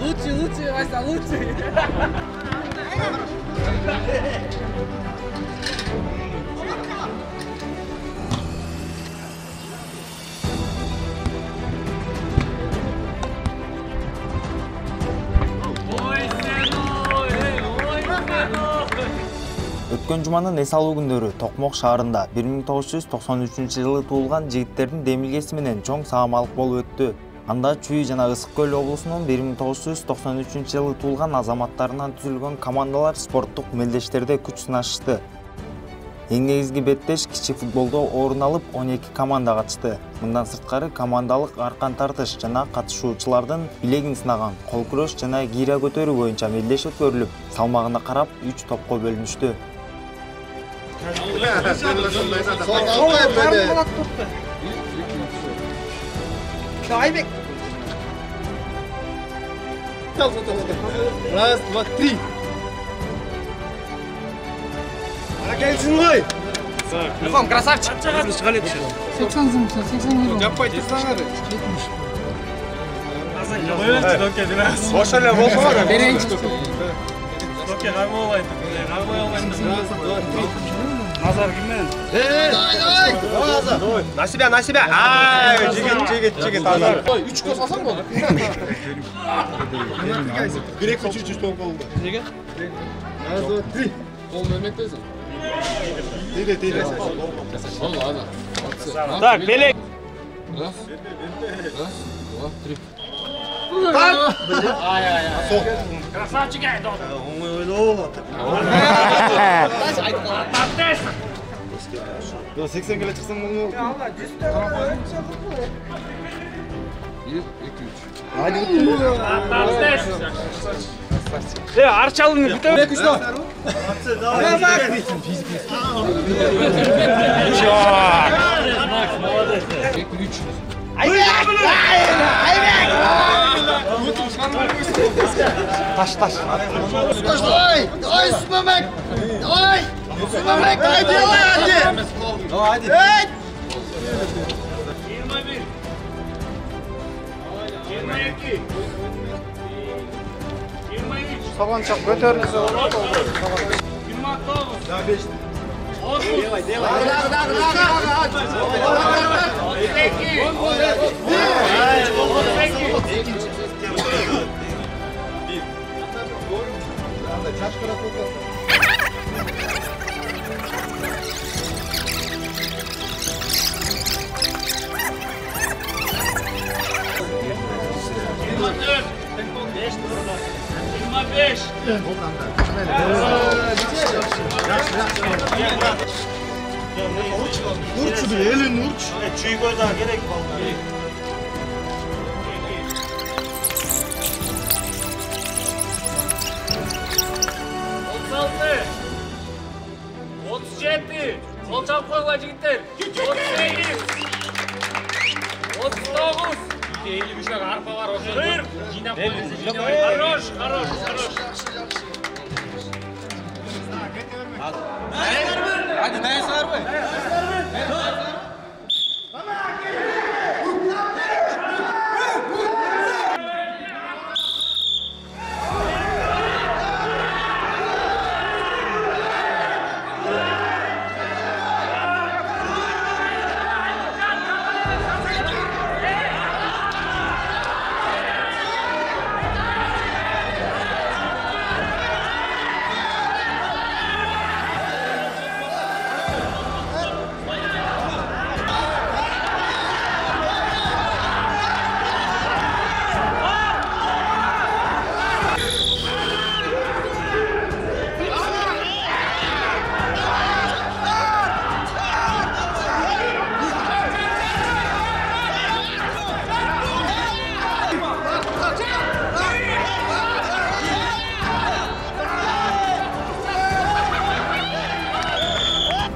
Лучше, Вася, лучше. Өткөн жуманын эс алуу күндөрү Токмок шаарында 1993-жылы туулган жигиттердин демилгеси менен чоң саамалык болуп өттү. Анда Чүй жана Ысык Көл облусунун 1993-жылы туулган азаматтарынан түзүлгөн командалар спорттук мелдештерде күч сынашышты. Эң негизги беттеш кичи футболдо орун алып 12 команда катышты. Мындан сырткары командалык аркан тартыш жана катышуучулардын билегин сынаган кол күрөш жана гиря көтөрүү боюнча мелдеш өткөрүлүп, салмагына карап 3 топко бөлүнүштү. Айбек. Раз, два, три. Келсин ғой. Михаил, красавчик. 80 сом, 80 Жаппай тұрсаңар. Бошале болсаңар. Берейінші. Назар кіммен? На себя, на себя. Ай, жигит. Назар. 3 көз алсаң болды. Грек чуть-чуть толкалды. Неге? Раз, два, три. Қол бермектесің. Тире. Ладно. Так, белек. Раз, два, три. Красавчик айдон. Оңой ойлоо. 80 келе чыксаң болмок. Арчалыны бүтөп. 2-3 то. Таш. Давай, Сумамек! Давай! Сумамек, давай, делай! Давай, эй! 22. 23. Сабанчак көтөрүлсө болот. 29. Да, 5. Делай. Урчу элин урч. Чүйгө да керек балдар. 37. Sol çabuk koyulan jigitler. 38. 39. 53 arpa var. 40. Жинап koyun. Хорош. Hadi dayansınlar mı?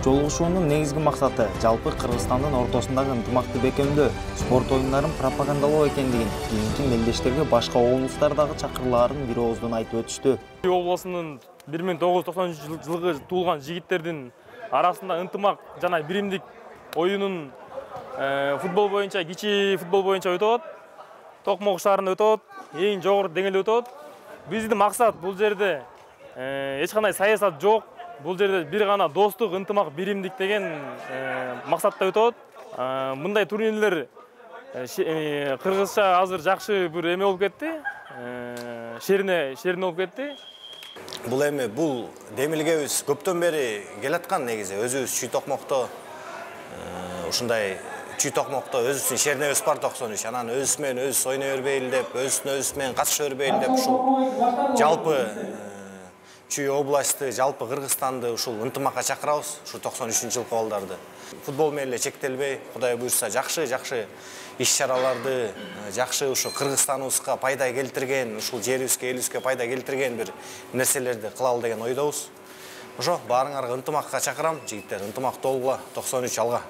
Жолугушуунун негизги максаты жалпы Кыргызстандын ортосундагы ынтымакты бекемдөө, спорт оюндарын пропагандалоо экендигин кийинки мелдештерге башка облустардагы чакырылаарын бир ооздон айтып өтүштү. Чүй облусунун 1993-жылы туулган жигиттердин арасында ынтымак жана биримдик оюнун футбол боюнча, кичи футбол боюнча өтөт. Токмок шаарында өтөт, эң жогору деңгээлде өтөт. Биздин максат бул жерде эч кандай саясат жок. Бул жерде бир гана достук, ынтымак, биримдик деген максатта өтөт. Мындай турнирлер кыргызча азыр жакшы бир эме болуп кетти. Шерине болуп кетти. Бул эми бул демилгебиз көптөн бери келаткан негизи. Өзүбүз Чүй Токмокто ушундай Чүй Токмокто өзүбүздүн шеринебиз бар 93. Анан өзүбүз менен өзүбүз ойной бербейли деп, өзүбүз менен катыша бербейли деп ушул жалпы Чүй областы, жалпы Кыргызстанды ушул ынтымакка чакырабыз, ушу 93-жылкы балдарды. Футбол менен эле чектелбей, Кудай буйрса, жакшы иш-чараларды, жакшы ушу Кыргызстаныбызга пайда келтирген, ушул жерибизге, элибизге пайда келтирген бир нерселерди кылалы деген ойдобуз. Ошо баарыңарга ынтымакка чакырам, жигиттер, ынтымактуу болгула, 93 алга.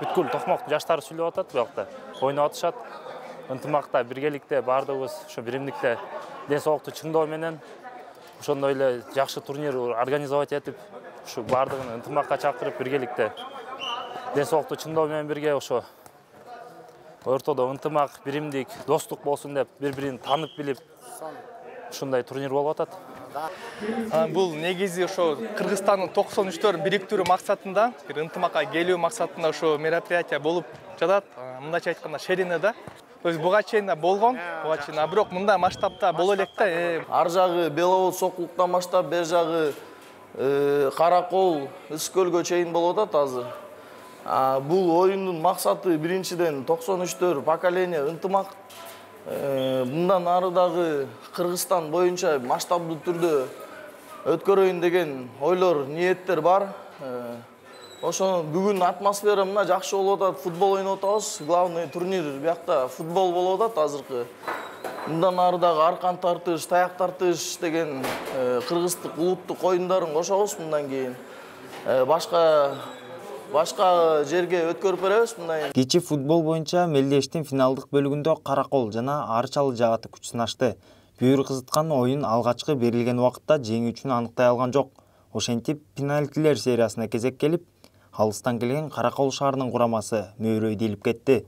Бүткүл Токмок жаштары сүйлөп атат, буякта ойноп атышат. Ынтымакта, биргеликте, баардыгыбыз ушу биримдикте ден соолукту чыңдоо менен ошондой эле жакшы турнир организовать этип, ушу баардыгын ынтымакка чакырып, биргеликте ден соолукту чыңдоо менен бирге ошо ортодо ынтымак, биримдик, достук болсун деп, бири-бирин таанып билип, ушундай турнир болуп атат. Бул негизи ошо Кыргызстандын 93-төрүн бириктирүү максатында, бир ынтымакка келүү максатында ошо мероприятие болуп жатат. Мындайча айтканда Шеринеде. Буга чейин да болгон, бирок мындай масштабта боло элек да. Ар жагы Беловод Сокулуктан баштап, бер жагы Каракол, Ысыкөлгө чейин болуп атат азыр. Бул оюндун максаты биринчиден 93-төр поколение ынтымак. Мындан ары дагы Кыргызстан боюнча масштабдуу түрдө өткөрөйүн деген ойлор, ниеттер бар. Ошо бүгүн атмосфера мына жакшы болуп атат, футбол ойноп атабыз. Главный турнир биякта футбол болуп атат азыркы. Мындан ары дагы аркан тартыш, таяк тартыш деген кыргыздык улуттук оюндарын кошобуз мындан кийин. Башка жерге өткөрүп беребиз мындай. Кичи футбол боюнча мелдештин финалдык бөлүгүндө Каракол жана Арчалы жагаты күч сынашты. Бүйүр кызыткан оюн алгачкы берилген убакытта жеңүүчүнү аныктай алган жок. Ошентип пенальтилер сериясына кезек келип, алыстан келген Каракол шаарынын курамасы мөйрөйдө илип кетти.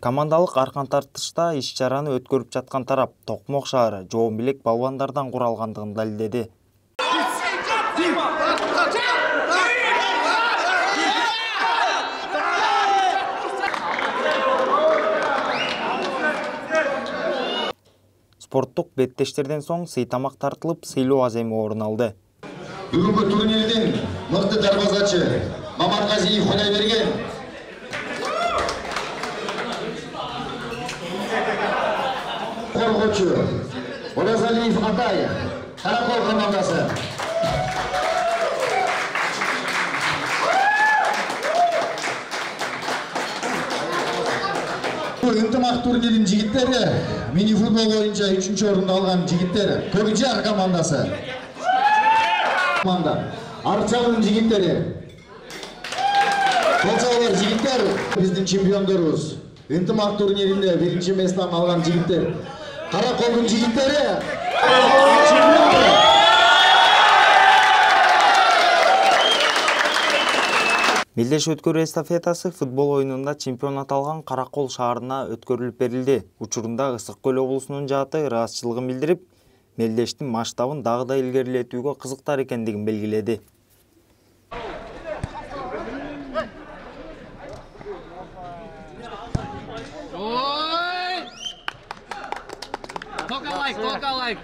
Командалык аркан тартышта иш-чараны өткөрүп жаткан тарап Токмок шаары жоон билек балбандардан куралгандыгын далилдеди. Спорттук беттештерден соң сый-тамак тартылып, сыйлоо аземи орун алды. Бүгүнкү турнирдин мыкты дарбазачы Маматказиев Кудайберген коргоочу Оразалиев Атай Каракол командасы. Ынтымак турниринин жигиттери мини футбол боюнча 3-орунду алган жигиттер Көкжар командасы. Команда Арчалынын жигиттери. Колчалар жигиттер биздин чемпиондорубуз. Ынтымак турниринде биринчи месттен алган жигиттер. Караколдун жигиттери. Мелдеш өткөрүү эстафетасы футбол оюнунда чемпионат алган Каракол шаарына өткөрүлүп берилди. Учурунда Ысык-Көл облусунун жааты ыраазычылыгын билдирип, мелдештин масштабын дагы да илгерилетүүгө кызыктар экендигин белгиледи. Только лайк.